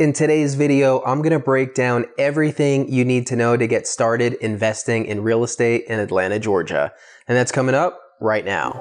In today's video, I'm going to break down everything you need to know to get started investing in real estate in Atlanta, Georgia. And that's coming up right now.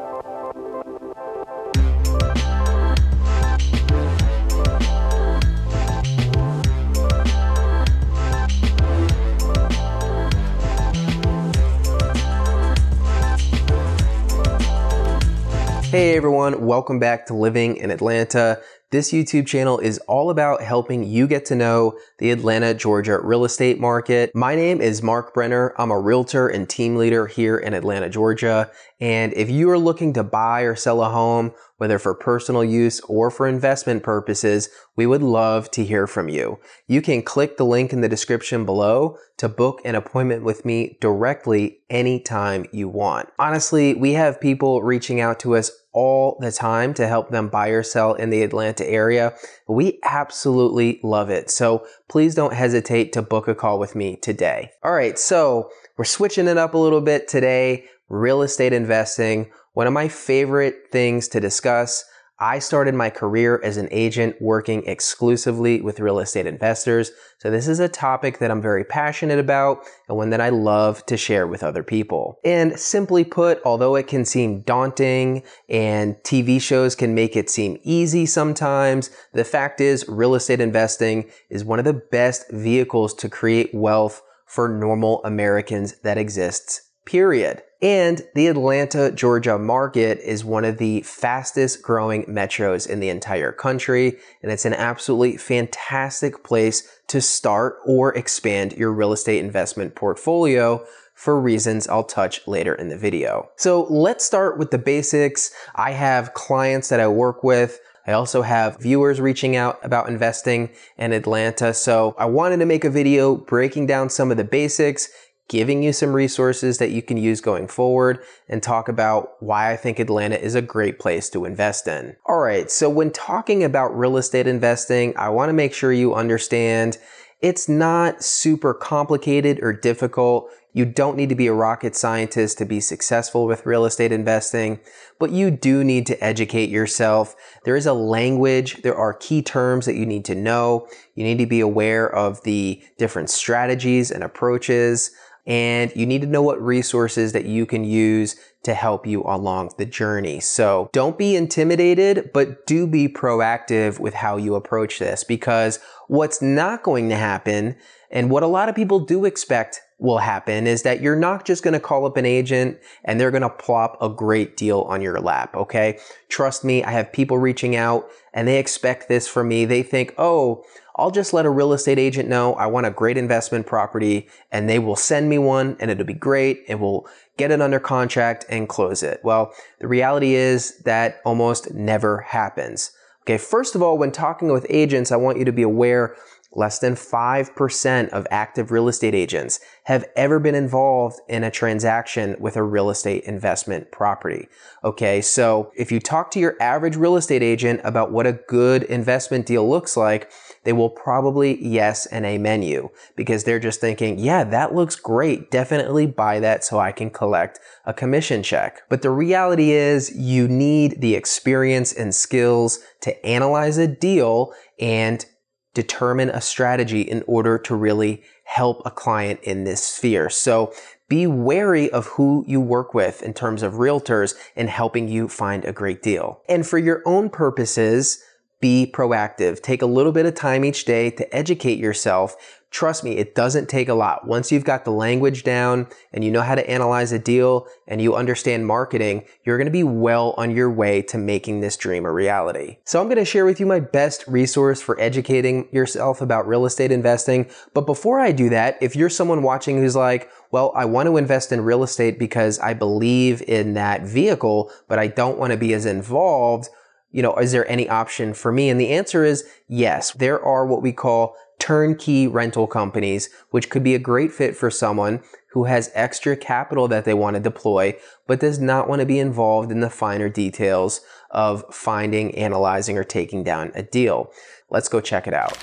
Hey everyone, welcome back to Living in Atlanta. This YouTube channel is all about helping you get to know the Atlanta, Georgia real estate market. My name is Mark Brenner. I'm a realtor and team leader here in Atlanta, Georgia. And if you are looking to buy or sell a home, whether for personal use or for investment purposes, we would love to hear from you. You can click the link in the description below to book an appointment with me directly anytime you want. Honestly, we have people reaching out to us all the time to help them buy or sell in the Atlanta area. We absolutely love it. So please don't hesitate to book a call with me today. All right, so we're switching it up a little bit today. Real estate investing, one of my favorite things to discuss. I started my career as an agent working exclusively with real estate investors. So this is a topic that I'm very passionate about and one that I love to share with other people. And simply put, although it can seem daunting and TV shows can make it seem easy sometimes, the fact is real estate investing is one of the best vehicles to create wealth for normal Americans that exists, period. And the Atlanta, Georgia market is one of the fastest growing metros in the entire country. And it's an absolutely fantastic place to start or expand your real estate investment portfolio for reasons I'll touch later in the video. So let's start with the basics. I have clients that I work with. I also have viewers reaching out about investing in Atlanta. So I wanted to make a video breaking down some of the basics, giving you some resources that you can use going forward, and talk about why I think Atlanta is a great place to invest in. All right, so when talking about real estate investing, I want to make sure you understand it's not super complicated or difficult. You don't need to be a rocket scientist to be successful with real estate investing, but you do need to educate yourself. There is a language, there are key terms that you need to know. You need to be aware of the different strategies and approaches, and you need to know what resources that you can use to help you along the journey. So don't be intimidated, but do be proactive with how you approach this, because what's not going to happen, and what a lot of people do expect will happen, is that you're not just going to call up an agent and they're going to plop a great deal on your lap, okay? Trust me, I have people reaching out and they expect this from me. They think, oh, I'll just let a real estate agent know I want a great investment property and they will send me one and it'll be great and we'll get it under contract and close it. Well, the reality is that almost never happens. Okay, first of all, when talking with agents, I want you to be aware less than 5% of active real estate agents have ever been involved in a transaction with a real estate investment property. Okay, so if you talk to your average real estate agent about what a good investment deal looks like, they will probably yes and amen you, because they're just thinking, yeah, that looks great. Definitely buy that so I can collect a commission check. But the reality is you need the experience and skills to analyze a deal and determine a strategy in order to really help a client in this sphere. So be wary of who you work with in terms of realtors in helping you find a great deal. And for your own purposes, be proactive. Take a little bit of time each day to educate yourself. Trust me, it doesn't take a lot. Once you've got the language down and you know how to analyze a deal and you understand marketing, you're going to be well on your way to making this dream a reality. So I'm going to share with you my best resource for educating yourself about real estate investing. But before I do that, if you're someone watching who's like, well, I want to invest in real estate because I believe in that vehicle, but I don't want to be as involved, is there any option for me? And the answer is yes. There are what we call turnkey rental companies, which could be a great fit for someone who has extra capital that they want to deploy, but does not want to be involved in the finer details of finding, analyzing, or taking down a deal. Let's go check it out.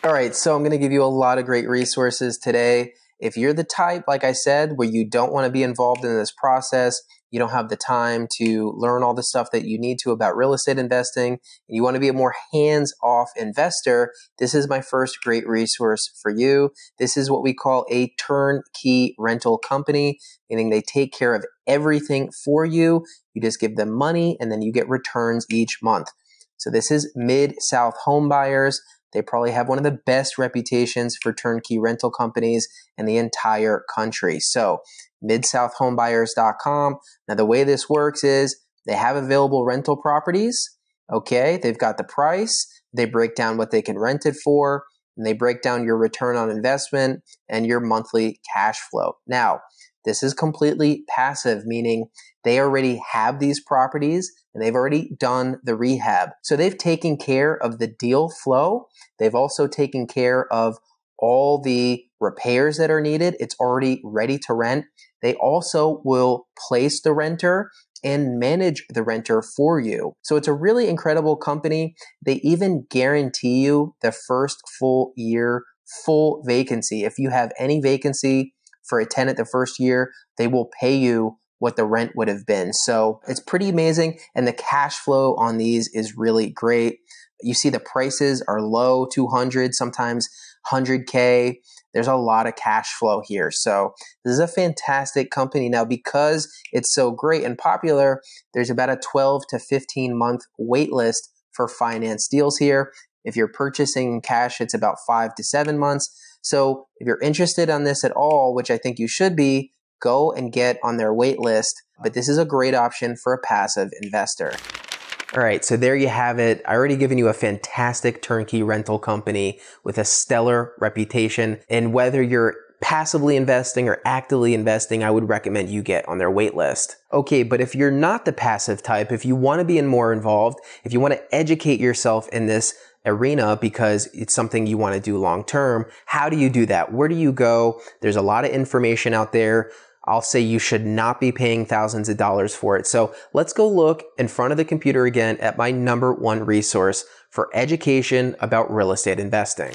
All right, so I'm going to give you a lot of great resources today. If you're the type, like I said, where you don't want to be involved in this process, you don't have the time to learn all the stuff that you need to about real estate investing, and you want to be a more hands-off investor, this is my first great resource for you. This is what we call a turnkey rental company, meaning they take care of everything for you. You just give them money and then you get returns each month. So this is Mid-South Home Buyers. They probably have one of the best reputations for turnkey rental companies in the entire country. So midsouthhomebuyers.com. Now the way this works is they have available rental properties. Okay, they've got the price. They break down what they can rent it for, and they break down your return on investment and your monthly cash flow. Now, this is completely passive, meaning they already have these properties and they've already done the rehab. So they've taken care of the deal flow. They've also taken care of all the repairs that are needed. It's already ready to rent. They also will place the renter and manage the renter for you. So it's a really incredible company. They even guarantee you the first full year, full vacancy. If you have any vacancy for a tenant the first year, they will pay you what the rent would have been. So it's pretty amazing. And the cash flow on these is really great. You see the prices are low, 200, sometimes 100K. There's a lot of cash flow here. So this is a fantastic company. Now, because it's so great and popular, there's about a 12 to 15 month wait list for finance deals here. If you're purchasing in cash, it's about 5 to 7 months. So if you're interested on this at all, which I think you should be, go and get on their wait list. But this is a great option for a passive investor. All right, so there you have it. I already given you a fantastic turnkey rental company with a stellar reputation. And whether you're passively investing or actively investing, I would recommend you get on their wait list. Okay, but if you're not the passive type, if you want to be more involved, if you want to educate yourself in this arena because it's something you want to do long term, how do you do that? Where do you go? There's a lot of information out there. I'll say you should not be paying thousands of dollars for it. So let's go look in front of the computer again at my #1 resource for education about real estate investing.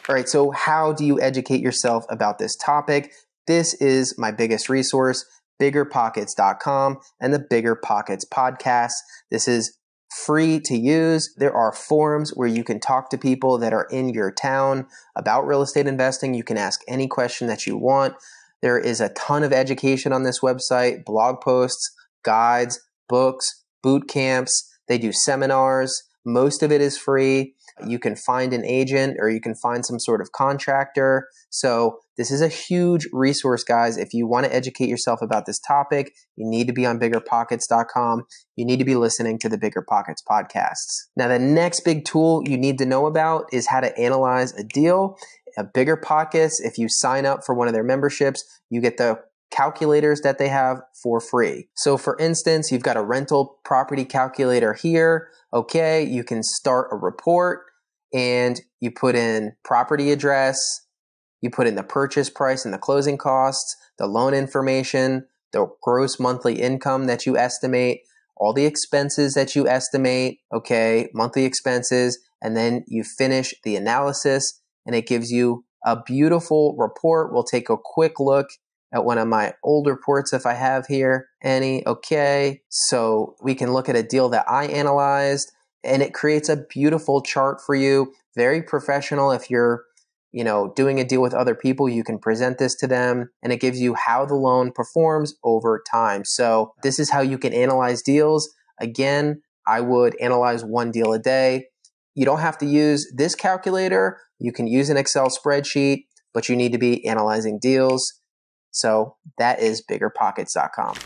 All right, so how do you educate yourself about this topic? This is my biggest resource, biggerpockets.com and the Bigger Pockets podcast. This is free to use. There are forums where you can talk to people that are in your town about real estate investing. You can ask any question that you want. There is a ton of education on this website, blog posts, guides, books, boot camps. They do seminars. Most of it is free. You can find an agent or you can find some sort of contractor. So this is a huge resource, guys. If you want to educate yourself about this topic, you need to be on biggerpockets.com. You need to be listening to the Bigger Pockets podcasts. Now, the next big tool you need to know about is how to analyze a deal. Bigger Pockets, if you sign up for one of their memberships, you get the calculators that they have for free. So for instance, you've got a rental property calculator here. Okay, you can start a report and you put in property address, you put in the purchase price and the closing costs, the loan information, the gross monthly income that you estimate, all the expenses that you estimate, okay, monthly expenses, and then you finish the analysis and it gives you a beautiful report. We'll take a quick look at one of my old reports if I have here any. Okay, so we can look at a deal that I analyzed and it creates a beautiful chart for you. Very professional. If you're, doing a deal with other people, you can present this to them and it gives you how the loan performs over time. So this is how you can analyze deals. Again, I would analyze one deal a day. You don't have to use this calculator. You can use an Excel spreadsheet, but you need to be analyzing deals. So that is biggerpockets.com.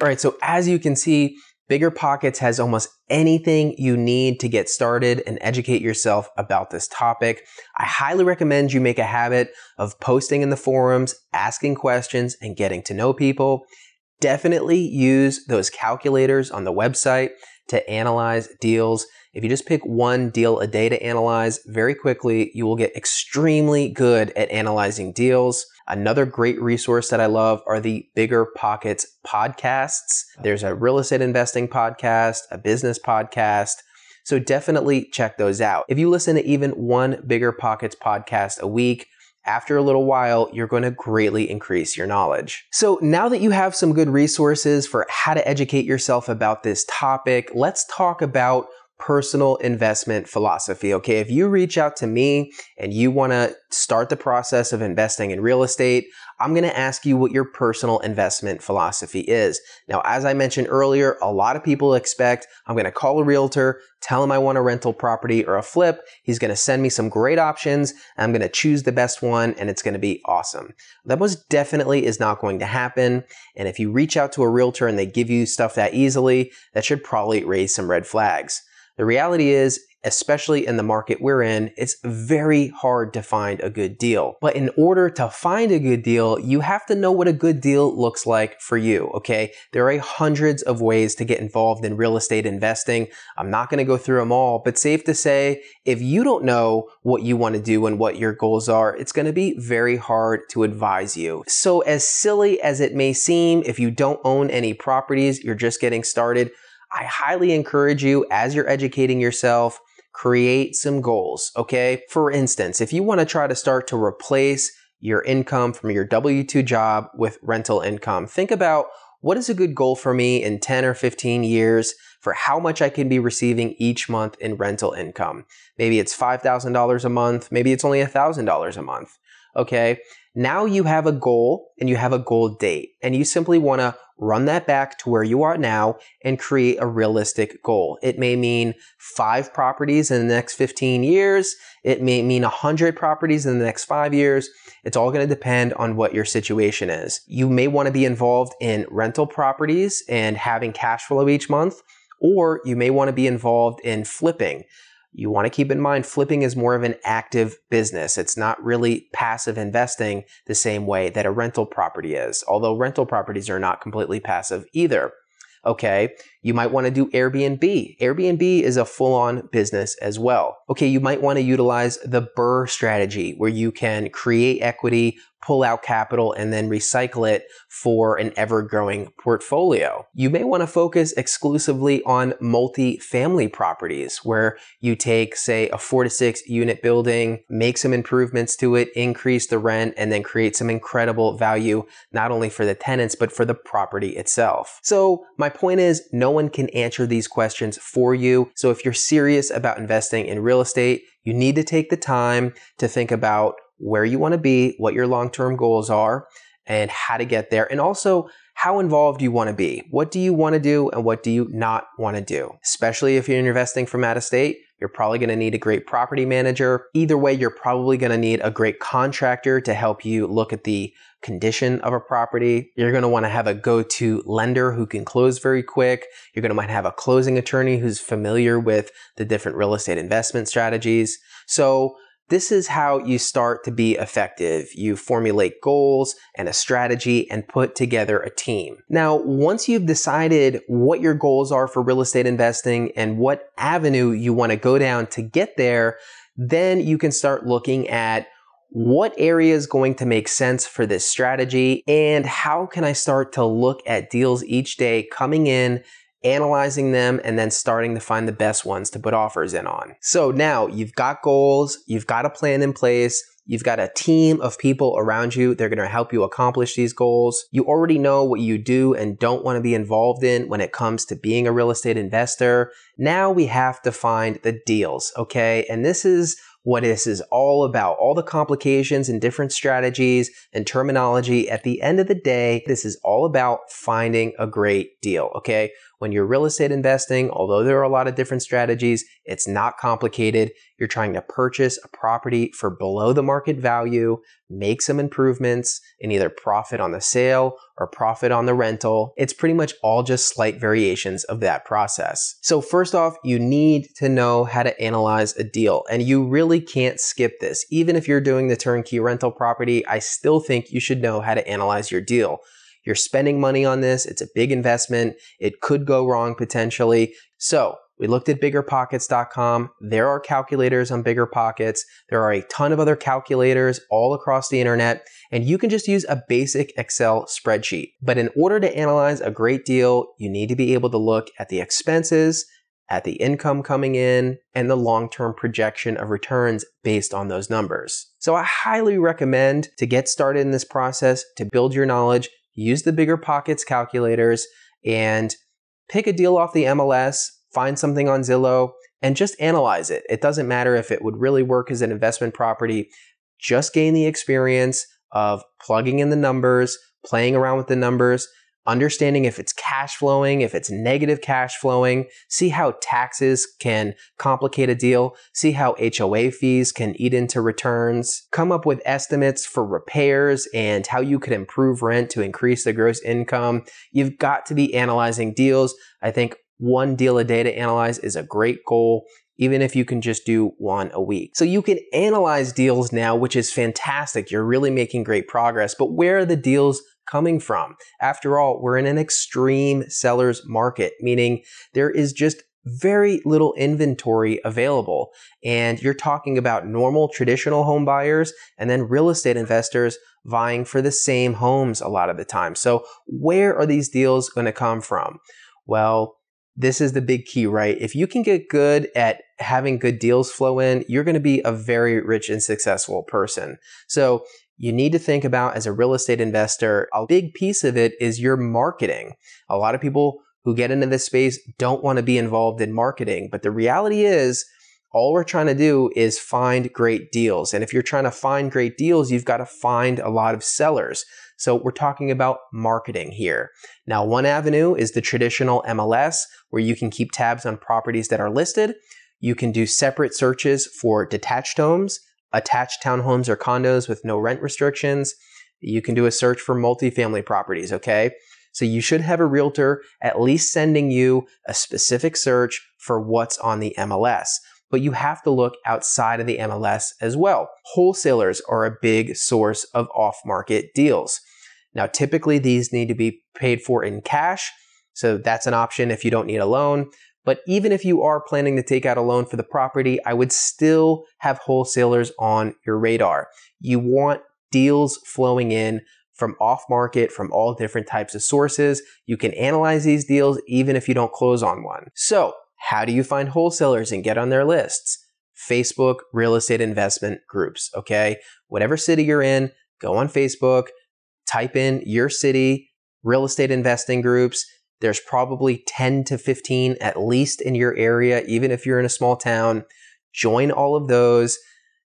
All right, so as you can see, Bigger Pockets has almost anything you need to get started and educate yourself about this topic. I highly recommend you make a habit of posting in the forums, asking questions, and getting to know people. Definitely use those calculators on the website to analyze deals. If you just pick one deal a day to analyze, very quickly, you will get extremely good at analyzing deals. Another great resource that I love are the Bigger Pockets podcasts. There's a real estate investing podcast, a business podcast. So definitely check those out. If you listen to even one Bigger Pockets podcast a week, after a little while, you're going to greatly increase your knowledge. So now that you have some good resources for how to educate yourself about this topic, let's talk about personal investment philosophy. Okay, if you reach out to me and you want to start the process of investing in real estate, I'm going to ask you what your personal investment philosophy is. Now, as I mentioned earlier, a lot of people expect I'm going to call a realtor, tell him I want a rental property or a flip. He's going to send me some great options. And I'm going to choose the best one and it's going to be awesome. That most definitely is not going to happen. And if you reach out to a realtor and they give you stuff that easily, that should probably raise some red flags. The reality is, especially in the market we're in, it's very hard to find a good deal. But in order to find a good deal, you have to know what a good deal looks like for you, okay? There are hundreds of ways to get involved in real estate investing. I'm not gonna go through them all, but safe to say, if you don't know what you wanna do and what your goals are, it's gonna be very hard to advise you. So as silly as it may seem, if you don't own any properties, you're just getting started, I highly encourage you, as you're educating yourself, create some goals, okay? For instance, if you want to try to start to replace your income from your W-2 job with rental income, think about what is a good goal for me in 10 or 15 years for how much I can be receiving each month in rental income. Maybe it's $5,000 a month, maybe it's only $1,000 a month, okay? Now you have a goal and you have a goal date and you simply want to run that back to where you are now and create a realistic goal. It may mean 5 properties in the next 15 years. It may mean 100 properties in the next 5 years. It's all going to depend on what your situation is. You may want to be involved in rental properties and having cash flow each month, or you may want to be involved in flipping. You want to keep in mind, flipping is more of an active business. It's not really passive investing the same way that a rental property is, although rental properties are not completely passive either. Okay, you might want to do Airbnb. Airbnb is a full-on business as well. Okay, you might want to utilize the BRRRR strategy where you can create equity, pull out capital, and then recycle it for an ever-growing portfolio. You may want to focus exclusively on multi-family properties where you take, say, a 4 to 6 unit building, make some improvements to it, increase the rent, and then create some incredible value, not only for the tenants, but for the property itself. So my point is, no one can answer these questions for you. So if you're serious about investing in real estate, you need to take the time to think about where you want to be, what your long-term goals are, and how to get there. And also, how involved you want to be. What do you want to do and what do you not want to do? Especially if you're investing from out of state, you're probably going to need a great property manager. Either way, you're probably going to need a great contractor to help you look at the condition of a property. You're going to want to have a go-to lender who can close very quick. You're going to want to have a closing attorney who's familiar with the different real estate investment strategies. So this is how you start to be effective. You formulate goals and a strategy and put together a team. Now, once you've decided what your goals are for real estate investing and what avenue you want to go down to get there, then you can start looking at what area is going to make sense for this strategy and how can I start to look at deals each day coming in, analyzing them, and then starting to find the best ones to put offers in on. So now you've got goals, you've got a plan in place, you've got a team of people around you. They're going to help you accomplish these goals. You already know what you do and don't want to be involved in when it comes to being a real estate investor. Now we have to find the deals, okay? And this is what this is all about. All the complications and different strategies and terminology. At the end of the day, this is all about finding a great deal, okay? When you're real estate investing, although there are a lot of different strategies, it's not complicated. You're trying to purchase a property for below the market value, make some improvements, and either profit on the sale or profit on the rental. It's pretty much all just slight variations of that process. So first off, you need to know how to analyze a deal, and you really can't skip this. Even if you're doing the turnkey rental property, I still think you should know how to analyze your deal. You're spending money on this. It's a big investment. It could go wrong potentially. So we looked at biggerpockets.com. There are calculators on BiggerPockets. There are a ton of other calculators all across the internet, and you can just use a basic Excel spreadsheet. But in order to analyze a great deal, you need to be able to look at the expenses at the income coming in, and the long-term projection of returns based on those numbers. So I highly recommend to get started in this process, to build your knowledge, use the Bigger Pockets calculators, and pick a deal off the MLS, find something on Zillow, and just analyze it. It doesn't matter if it would really work as an investment property. Just gain the experience of plugging in the numbers, playing around with the numbers, understanding if it's cash flowing, if it's negative cash flowing, see how taxes can complicate a deal, see how HOA fees can eat into returns, come up with estimates for repairs and how you could improve rent to increase the gross income. You've got to be analyzing deals. I think one deal a day to analyze is a great goal, even if you can just do one a week. So you can analyze deals now, which is fantastic. You're really making great progress, but where are the deals coming from? After all, we're in an extreme seller's market, meaning there is just very little inventory available. And you're talking about normal traditional home buyers and then real estate investors vying for the same homes a lot of the time. So where are these deals going to come from? Well, this is the big key, right? If you can get good at having good deals flow in, you're going to be a very rich and successful person. So you need to think about, as a real estate investor, a big piece of it is your marketing. A lot of people who get into this space don't want to be involved in marketing, but the reality is all we're trying to do is find great deals. And if you're trying to find great deals, you've got to find a lot of sellers. So we're talking about marketing here. Now, one avenue is the traditional MLS, where you can keep tabs on properties that are listed. You can do separate searches for detached homes, attached townhomes or condos with no rent restrictions. You can do a search for multifamily properties, okay? So you should have a realtor at least sending you a specific search for what's on the MLS. But you have to look outside of the MLS as well. Wholesalers are a big source of off-market deals. Now, typically these need to be paid for in cash, so that's an option if you don't need a loan. But even if you are planning to take out a loan for the property, I would still have wholesalers on your radar. You want deals flowing in from off-market, from all different types of sources. You can analyze these deals even if you don't close on one. So, how do you find wholesalers and get on their lists? Facebook real estate investment groups, okay? Whatever city you're in, go on Facebook, type in your city, real estate investing groups. There's probably 10 to 15 at least in your area, even if you're in a small town. Join all of those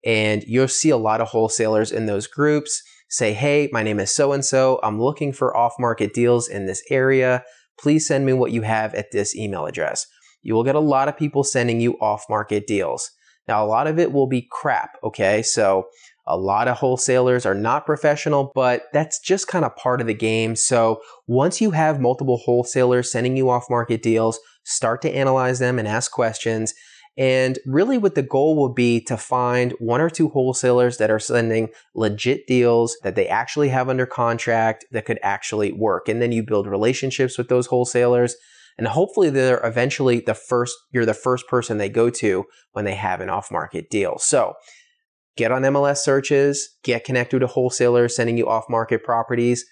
and you'll see a lot of wholesalers in those groups. Say, hey, my name is so-and-so. I'm looking for off-market deals in this area. Please send me what you have at this email address. You will get a lot of people sending you off-market deals. Now, a lot of it will be crap, okay? So a lot of wholesalers are not professional, but that's just kind of part of the game. So once you have multiple wholesalers sending you off-market deals, start to analyze them and ask questions. And really what the goal will be to find one or two wholesalers that are sending legit deals that they actually have under contract that could actually work. And then you build relationships with those wholesalers. And hopefully they're eventually you're the first person they go to when they have an off-market deal. So get on MLS searches, get connected to wholesalers sending you off-market properties.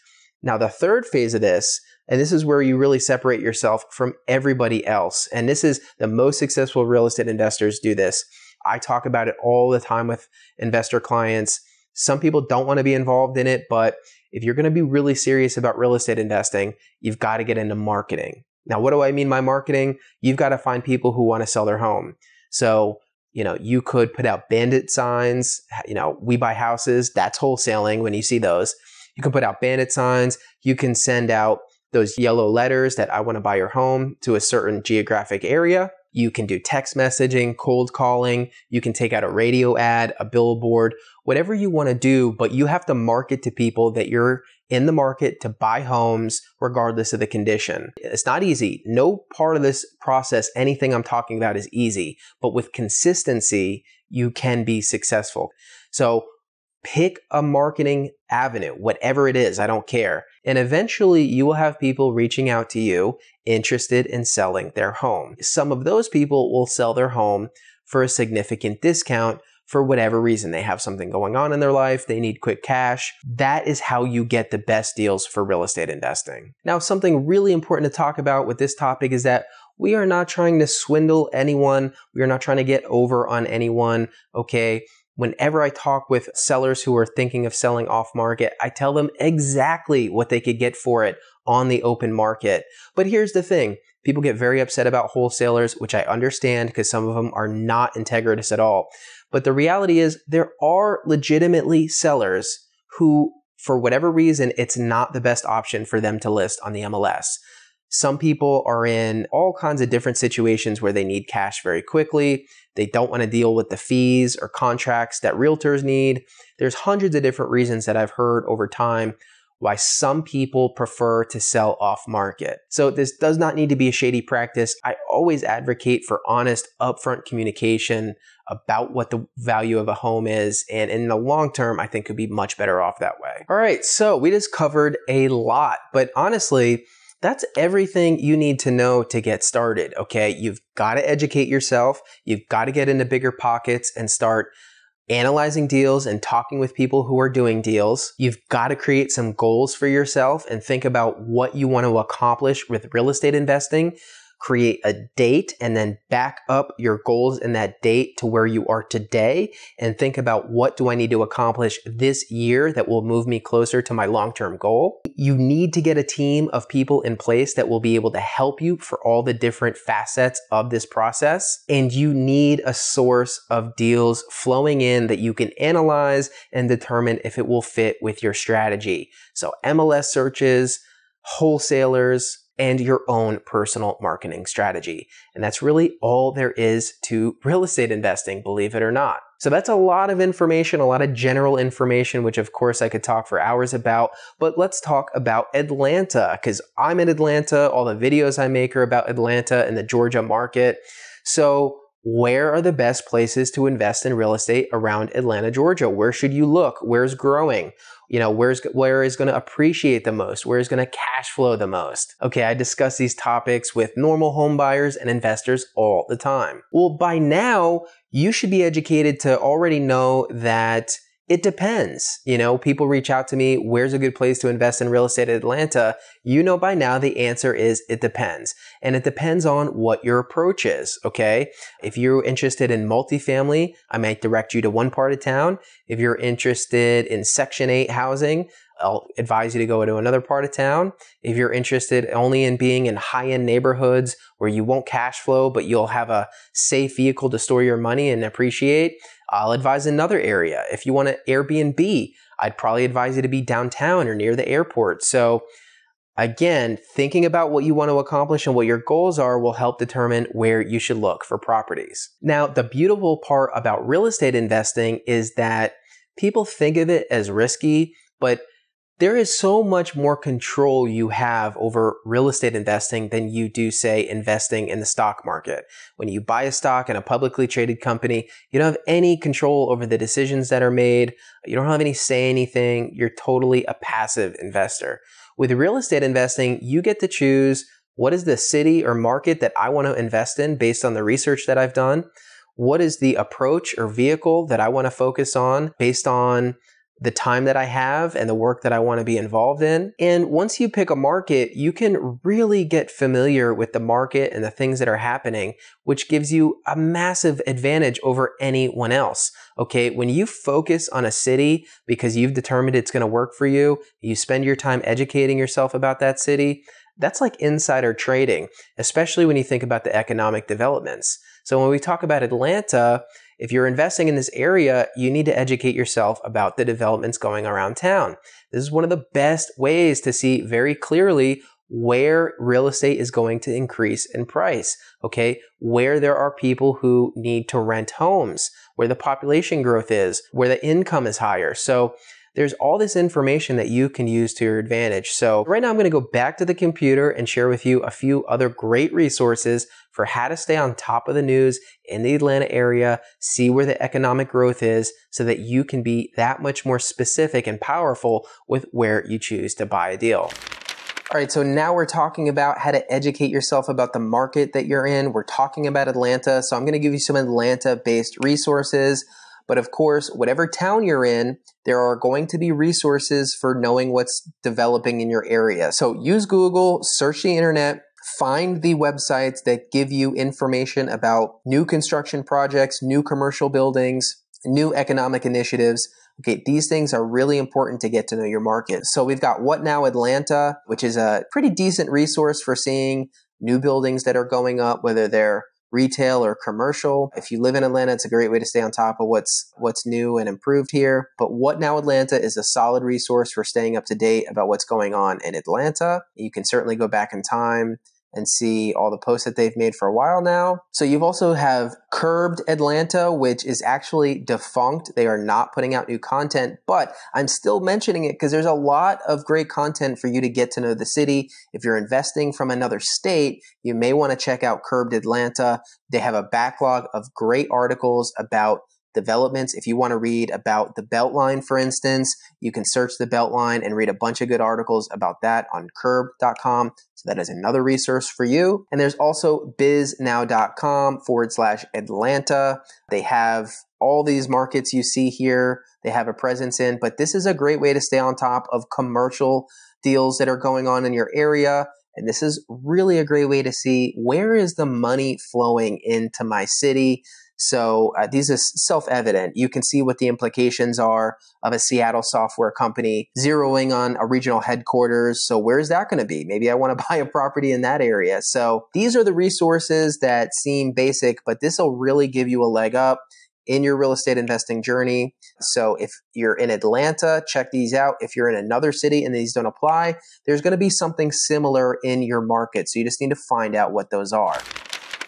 Now the third phase of this, and this is where you really separate yourself from everybody else. And this is the most successful real estate investors do this. I talk about it all the time with investor clients. Some people don't want to be involved in it, but if you're going to be really serious about real estate investing, you've got to get into marketing. Now, what do I mean by marketing? You've got to find people who want to sell their home. So, you could put out bandit signs, we buy houses, that's wholesaling when you see those. You can put out bandit signs. You can send out those yellow letters that I want to buy your home to a certain geographic area. You can do text messaging, cold calling. You can take out a radio ad, a billboard, whatever you want to do, but you have to market to people that you're in the market to buy homes regardless of the condition. It's not easy. No part of this process, anything I'm talking about is easy, but with consistency, you can be successful. So pick a marketing avenue, whatever it is, I don't care. And eventually you will have people reaching out to you interested in selling their home. Some of those people will sell their home for a significant discount for whatever reason. They have something going on in their life, they need quick cash. That is how you get the best deals for real estate investing. Now, something really important to talk about with this topic is that We are not trying to swindle anyone. We are not trying to get over on anyone, okay? Whenever I talk with sellers who are thinking of selling off market, I tell them exactly what they could get for it on the open market. But here's the thing. People get very upset about wholesalers, which I understand because some of them are not integritous at all. But the reality is there are legitimately sellers who, for whatever reason, it's not the best option for them to list on the MLS. Some people are in all kinds of different situations where they need cash very quickly. They don't want to deal with the fees or contracts that realtors need. There's hundreds of different reasons that I've heard over time why some people prefer to sell off market. So this does not need to be a shady practice. I always advocate for honest, upfront communication about what the value of a home is. And in the long term, I think could be much better off that way. All right, so we just covered a lot, but honestly, that's everything you need to know to get started, okay? You've got to educate yourself. You've got to get into bigger pockets and start analyzing deals and talking with people who are doing deals. You've got to create some goals for yourself and think about what you want to accomplish with real estate investing. Create a date and then back up your goals in that date to where you are today and think about what do I need to accomplish this year that will move me closer to my long-term goal. You need to get a team of people in place that will be able to help you for all the different facets of this process. And you need a source of deals flowing in that you can analyze and determine if it will fit with your strategy. So MLS searches, wholesalers, and your own personal marketing strategy. And that's really all there is to real estate investing, believe it or not. So that's a lot of information, a lot of general information, which of course I could talk for hours about, but let's talk about Atlanta, because I'm in Atlanta. All the videos I make are about Atlanta and the Georgia market. So where are the best places to invest in real estate around Atlanta, Georgia? Where should you look? Where's growing? You know, where is going to appreciate the most? Where is going to cash flow the most? Okay, I discuss these topics with normal home buyers and investors all the time. Well, by now, you should be educated to already know that it depends. You know, people reach out to me, where's a good place to invest in real estate in Atlanta? You know by now the answer is it depends. And it depends on what your approach is, okay? If you're interested in multifamily, I might direct you to one part of town. If you're interested in Section 8 housing, I'll advise you to go to another part of town. If you're interested only in being in high-end neighborhoods where you won't cash flow, but you'll have a safe vehicle to store your money and appreciate, I'll advise another area. If you want an Airbnb, I'd probably advise you to be downtown or near the airport. So again, thinking about what you want to accomplish and what your goals are will help determine where you should look for properties. Now, the beautiful part about real estate investing is that people think of it as risky, but there is so much more control you have over real estate investing than you do, say, investing in the stock market. When you buy a stock in a publicly traded company, you don't have any control over the decisions that are made. You don't have any say in anything. You're totally a passive investor. With real estate investing, you get to choose what is the city or market that I want to invest in based on the research that I've done. What is the approach or vehicle that I want to focus on based on the time that I have and the work that I want to be involved in. And once you pick a market, you can really get familiar with the market and the things that are happening, which gives you a massive advantage over anyone else. Okay, when you focus on a city because you've determined it's going to work for you, you spend your time educating yourself about that city, that's like insider trading, especially when you think about the economic developments. So when we talk about Atlanta, if you're investing in this area, you need to educate yourself about the developments going around town. This is one of the best ways to see very clearly where real estate is going to increase in price, okay? Where there are people who need to rent homes, where the population growth is, where the income is higher. So there's all this information that you can use to your advantage. So right now I'm going to go back to the computer and share with you a few other great resources for how to stay on top of the news in the Atlanta area, see where the economic growth is so that you can be that much more specific and powerful with where you choose to buy a deal. All right, so now we're talking about how to educate yourself about the market that you're in. We're talking about Atlanta, so I'm going to give you some Atlanta-based resources. But of course, whatever town you're in, there are going to be resources for knowing what's developing in your area. So use Google, search the internet, Find the websites that give you information about new construction projects, new commercial buildings, new economic initiatives. Okay, these things are really important to get to know your market. So we've got What Now Atlanta, which is a pretty decent resource for seeing new buildings that are going up, whether they're retail or commercial. If you live in Atlanta, it's a great way to stay on top of what's new and improved here. But What Now Atlanta is a solid resource for staying up to date about what's going on in Atlanta. You can certainly go back in time and see all the posts that they've made for a while now. So you've also have Curbed Atlanta, which is actually defunct. They are not putting out new content, but I'm still mentioning it because there's a lot of great content for you to get to know the city. If you're investing from another state, you may want to check out Curbed Atlanta. They have a backlog of great articles about developments. If you want to read about the Beltline, for instance, you can search the Beltline and read a bunch of good articles about that on curb.com. So that is another resource for you. And there's also biznow.com/Atlanta. They have all these markets you see here. They have a presence in, but this is a great way to stay on top of commercial deals that are going on in your area. And this is really a great way to see where is the money flowing into my city. So these are self-evident. You can see what the implications are of a Seattle software company zeroing on a regional headquarters. So where's that going to be? Maybe I want to buy a property in that area. So these are the resources that seem basic, but this will really give you a leg up in your real estate investing journey. So if you're in Atlanta, check these out. If you're in another city and these don't apply, there's going to be something similar in your market. So you just need to find out what those are.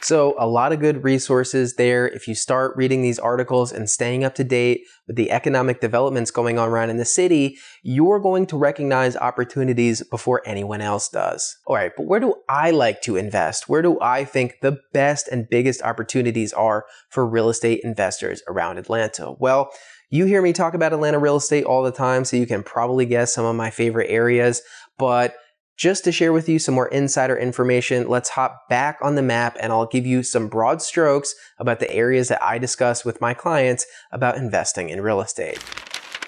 So a lot of good resources there. If you start reading these articles and staying up to date with the economic developments going on around in the city, you're going to recognize opportunities before anyone else does. All right, but where do I like to invest? Where do I think the best and biggest opportunities are for real estate investors around Atlanta? Well, you hear me talk about Atlanta real estate all the time, so you can probably guess some of my favorite areas, but just to share with you some more insider information, let's hop back on the map and I'll give you some broad strokes about the areas that I discuss with my clients about investing in real estate.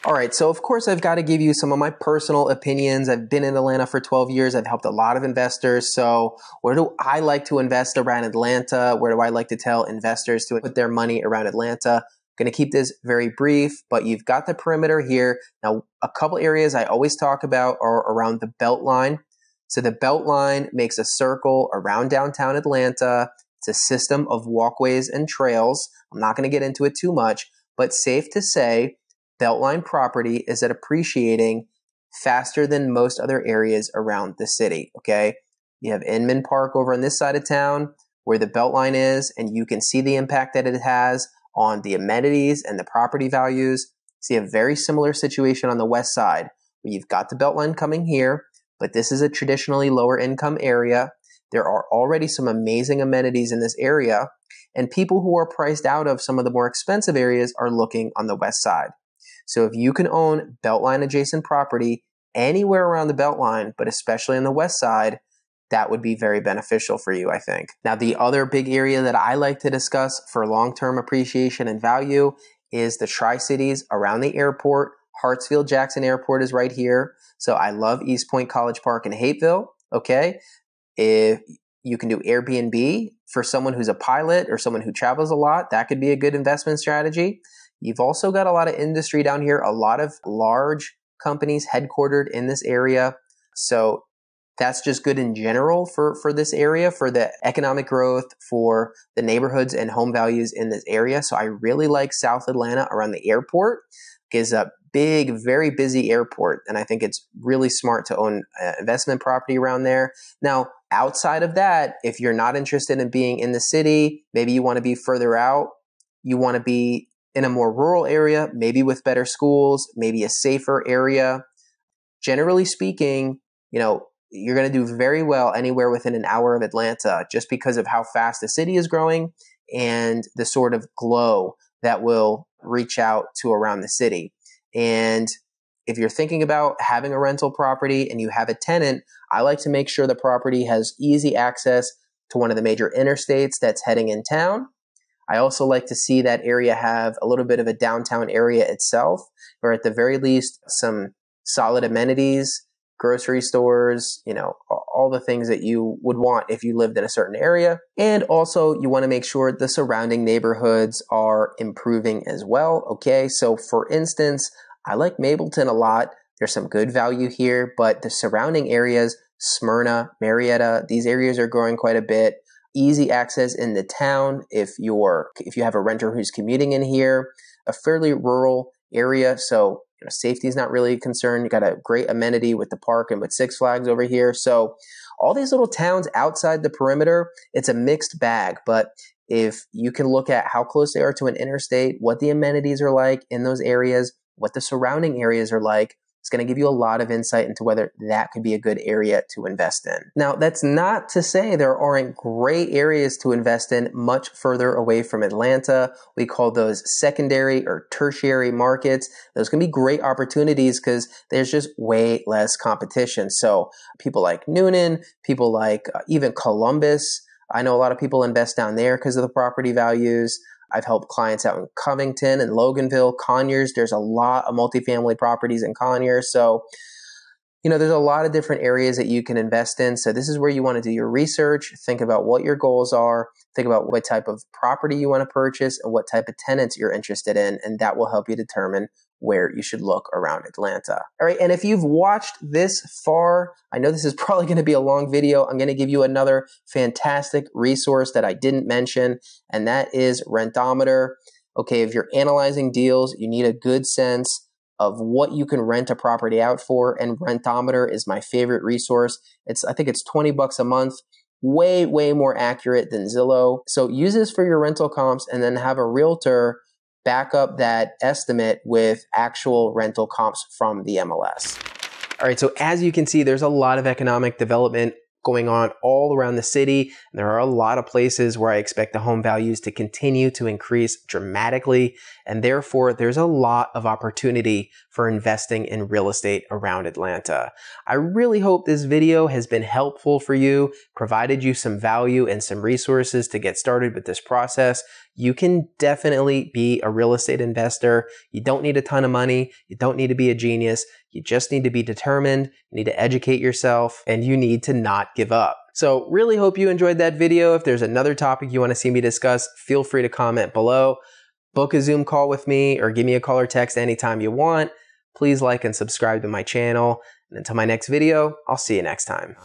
All right, so of course I've got to give you some of my personal opinions. I've been in Atlanta for 12 years. I've helped a lot of investors. So where do I like to invest around Atlanta? Where do I like to tell investors to put their money around Atlanta? I'm going to keep this very brief, but you've got the perimeter here. Now, a couple areas I always talk about are around the Beltline. So the Beltline makes a circle around downtown Atlanta. It's a system of walkways and trails. I'm not going to get into it too much, but safe to say, Beltline property is appreciating faster than most other areas around the city, okay? You have Inman Park over on this side of town where the Beltline is, and you can see the impact that it has on the amenities and the property values. See a very similar situation on the west side where you've got the Beltline coming here, but this is a traditionally lower income area. There are already some amazing amenities in this area, and people who are priced out of some of the more expensive areas are looking on the west side. So if you can own Beltline adjacent property anywhere around the Beltline, but especially on the west side, that would be very beneficial for you, I think. Now, the other big area that I like to discuss for long-term appreciation and value is the Tri-Cities around the airport. Hartsfield-Jackson Airport is right here. So I love East Point College Park in Hapeville, okay? If you can do Airbnb for someone who's a pilot or someone who travels a lot, that could be a good investment strategy. You've also got a lot of industry down here, a lot of large companies headquartered in this area. So that's just good in general for this area, for the economic growth, for the neighborhoods and home values in this area. So I really like South Atlanta around the airport. It's a big, very busy airport, and I think it's really smart to own investment property around there. Now, outside of that, if you're not interested in being in the city, maybe you want to be further out, you want to be in a more rural area, maybe with better schools, maybe a safer area. Generally speaking, you're going to do very well anywhere within an hour of Atlanta just because of how fast the city is growing and the sort of glow that will reach out to around the city. And if you're thinking about having a rental property and you have a tenant, I like to make sure the property has easy access to one of the major interstates that's heading in town. I also like to see that area have a little bit of a downtown area itself, or at the very least, some solid amenities grocery stores, all the things that you would want if you lived in a certain area. And also you want to make sure the surrounding neighborhoods are improving as well. Okay, so for instance, I like Mableton a lot. There's some good value here, but the surrounding areas, Smyrna, Marietta, these areas are growing quite a bit. Easy access in the town if you have a renter who's commuting in here. A fairly rural area, so safety is not really a concern. You got a great amenity with the park and with Six Flags over here. So all these little towns outside the perimeter, it's a mixed bag. But if you can look at how close they are to an interstate, what the amenities are like in those areas, what the surrounding areas are like, it's going to give you a lot of insight into whether that could be a good area to invest in. Now, that's not to say there aren't great areas to invest in much further away from Atlanta. We call those secondary or tertiary markets. Those can be great opportunities because there's just way less competition. So people like Noonan, people like even Columbus. I know a lot of people invest down there because of the property values. I've helped clients out in Covington and Loganville, Conyers. There's a lot of multifamily properties in Conyers. So, there's a lot of different areas that you can invest in. So this is where you want to do your research, think about what your goals are, think about what type of property you want to purchase and what type of tenants you're interested in. And that will help you determine where you should look around Atlanta. All right. And if you've watched this far, I know this is probably going to be a long video. I'm going to give you another fantastic resource that I didn't mention, and that is Rentometer. Okay. If you're analyzing deals, you need a good sense of what you can rent a property out for. And Rentometer is my favorite resource. I think it's $20 a month. Way, way more accurate than Zillow. So use this for your rental comps and then have a realtor back up that estimate with actual rental comps from the MLS. All right, so as you can see, there's a lot of economic development going on all around the city. And there are a lot of places where I expect the home values to continue to increase dramatically. And therefore, there's a lot of opportunity for investing in real estate around Atlanta. I really hope this video has been helpful for you, provided you some value and some resources to get started with this process. You can definitely be a real estate investor. You don't need a ton of money. You don't need to be a genius. You just need to be determined. You need to educate yourself, and you need to not give up. So really hope you enjoyed that video. If there's another topic you want to see me discuss, feel free to comment below. Book a Zoom call with me or give me a call or text anytime you want. Please like and subscribe to my channel. And until my next video, I'll see you next time.